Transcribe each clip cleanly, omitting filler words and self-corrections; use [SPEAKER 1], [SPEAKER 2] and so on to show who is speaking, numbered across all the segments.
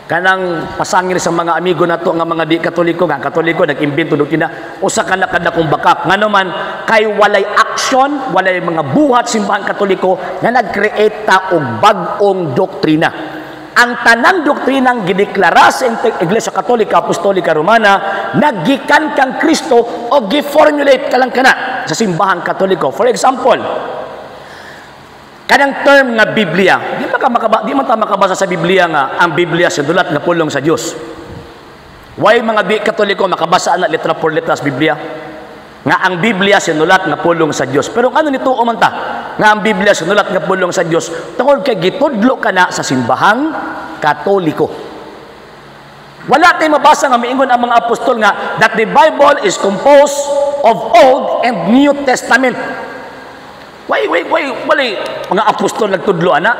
[SPEAKER 1] Kanang pasangir sa mga amigo nato nga mga di katoliko nga katoliko nag-imbento doktrina usa ka na kada kong bakak ngano man kay walay action, walay mga buhat simbahan katoliko nga nag-create ta og bag-ong doktrina. Ang tanang doktrinang gideklara sa Iglesia Katolika Apostolika Romana nagikan kang Kristo o gi-formulate ka lang kana sa simbahan katoliko. For example, kanang term nga Biblia, di man ta makabasa sa Biblia nga ang Biblia sinulat nga pulong sa Dios. Why mga di katoliko makabasa na letra por letra sa Biblia? Nga ang Biblia sinulat nga pulong sa Dios. Pero ano nito man ta? Nga ang Biblia sinulat nga pulong sa Dios tungod kay gitudlo kana sa simbahang katoliko. Wala tayong mabasa nga miingon ang mga apostol nga that the Bible is composed of Old and New Testament. Wait, mga apostol nagtudlo ana.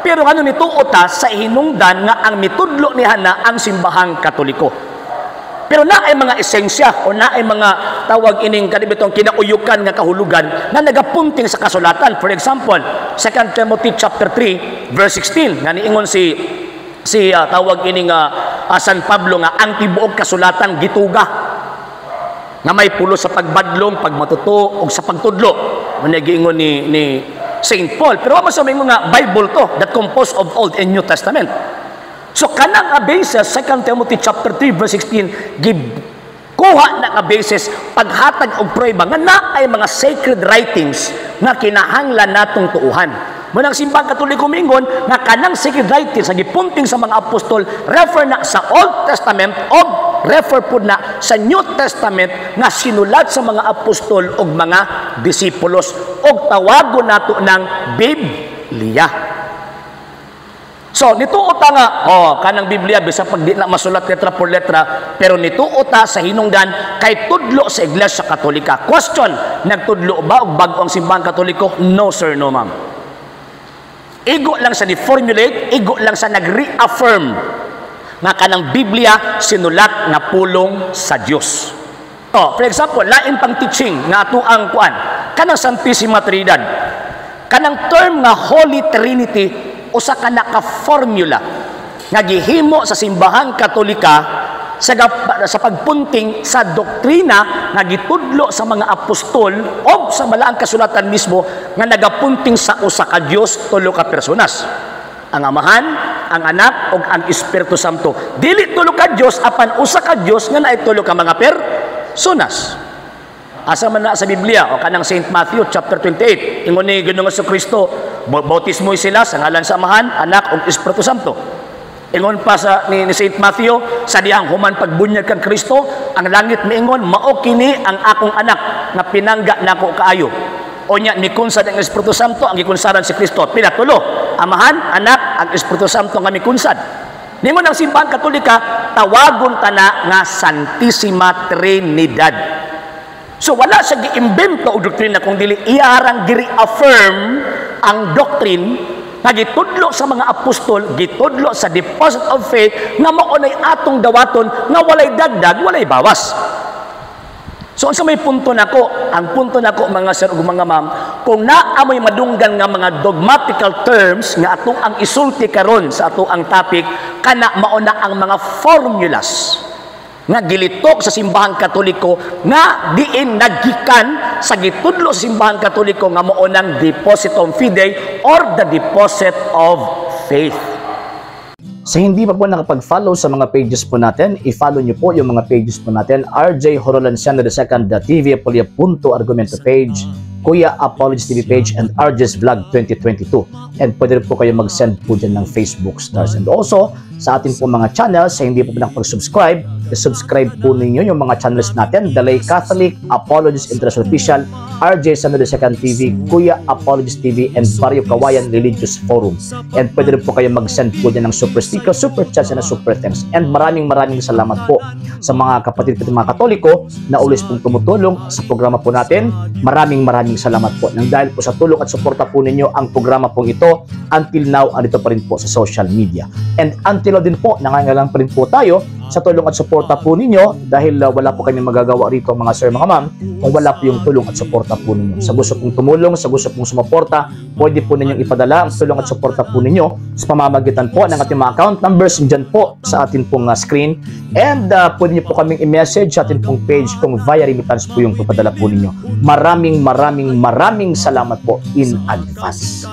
[SPEAKER 1] Pero ano nituo ta sa hinungdan nga ang mitudlo niya na ang simbahang katoliko. Pero na ay mga esensya o na ay mga tawag ining kanibitong kinauyukan nga kahulugan na nagapunting sa kasulatan. For example, 2 Timothy chapter 3 verse 16 nga niingon si tawag ining San Pablo nga ang tibuok kasulatan gituga nga may pulo sa pagbadlong, pagmatuto ug sa pagtudlo. Manigingon ni Saint Paul. Pero wala sa mga nga Bible to that composed of Old and New Testament. So kanang basis 2 Timothy chapter 3 verse 16 kuha na basis paghatag og prueba nga na ay mga sacred writings nga kinahanglan natong tuuhan. Munang simbang katoliko mingon nga kanang sacred writings sa gipunting sa mga apostol refer na sa Old Testament o refer pud na sa New Testament nga sinulat sa mga apostol ug mga disipulos ug tawagon nato ng Biblia. So nituo ta nga kanang Biblia bisan pag di na masulat letra por letra pero nituo ta sa hinungdan kay tudlo sa Iglesia Katolika. Question, nagtudlo ba og bag-o ang simbahan katoliko? No sir, no ma'am. Igo lang sa di-formulate, igo lang sa nag-reaffirm nga kanang Biblia sinulat nga pulong sa Dios. For example, lain pang teaching nga ato ang kuan kanang Santissima Trinidad. Kanang term nga Holy Trinity usa ka naka-formula nga gihimo sa simbahang Katolika sa pagpunting sa doktrina nga gitudlo sa mga apostol o sa malaang kasulatan mismo nga nagapunting sa usa ka Dios, tulo ka personas. Ang Amahan, ang Anak ug ang Espiritu Santo. Dili tulo ka Dios apan usa ka Dios nga naay tulo ka mga personas. Asa man na sa Biblia o kanang Saint Matthew chapter 28 ingon ni Ginoong Jesucristo, bautismo sila sa ngalan sa Amahan, Anak ug Espiritu Santo. Ingon pa ni Saint Matthew sa dihang human pagbunyag kang Kristo ang langit miingon mao kini ang akong anak nga pinangga nako kaayo. Onya ni kunsad ang Espiritu Santo ang gikunsaran si Kristo. Pila tulo? Amahan, Anak, ang Espiritu Santo nga mikunsad. Ningon ang simbahan Katolika tawagon ta na nga Santissima Trinidad. So wala sa giimbento o doktrina kung dili iarang gi-reaffirm ang doctrine nga gitudlo sa mga apostol, gitudlo sa deposit of faith nga mao nay atong dawaton nga walay dagdag, walay bawas. So unsa may punto nako? Ang punto nako mga sir ug mga ma'am, kung naamoy madunggan nga mga dogmatical terms nga atong ang isulti karon sa atong ang topic, kana mao na ang mga formulas nga gilitok sa simbahan Katoliko nga diin nagikan sa gitudlo sa simbahan Katoliko nga mao nang depositum fidei or the deposit of faith. Sa hindi pa po nakapag-follow sa mga pages po natin, i-follow nyo po yung mga pages po natin, RJ Horolanciano II TV Apolia Punto Argumento page, Kuya Apologist TV page, and RJ's Vlog 2022. And pwede rin po kayo mag-send po dyan ng Facebook stars. And also, sa ating po mga channels, sa hindi po nakapag-subscribe, subscribe po ninyo yung mga channels natin, The Lay Catholic, Apologist International Official, RJ Sano II TV, Kuya Apologist TV, and Barrio Kawayan Religious Forum. And pwede rin po kayo mag-send po dyan ng super sticker, super chats, and super thanks. And maraming salamat po sa mga kapatid mga Katoliko na always pong tumutulong sa programa po natin. Maraming salamat po. Nang dahil po sa tulong at suporta po ninyo, ang programa pong ito, until now, andito pa rin po sa social media. And until now din po, nangangailangan pa rin po tayo
[SPEAKER 2] sa tulong at suporta po ninyo dahil wala po kami magagawa rito mga sir, mga ma'am kung wala po yung tulong at suporta po ninyo. Sa gusto pong tumulong, sa gusto pong sumuporta, pwede po ninyong ipadala ang tulong at suporta po ninyo sa pamamagitan po ng ating mga account numbers dyan po sa atin pong screen, and pwede nyo po kaming i-message sa atin pong page kung via remittance po yung ipadala po ninyo. Maraming salamat po in advance.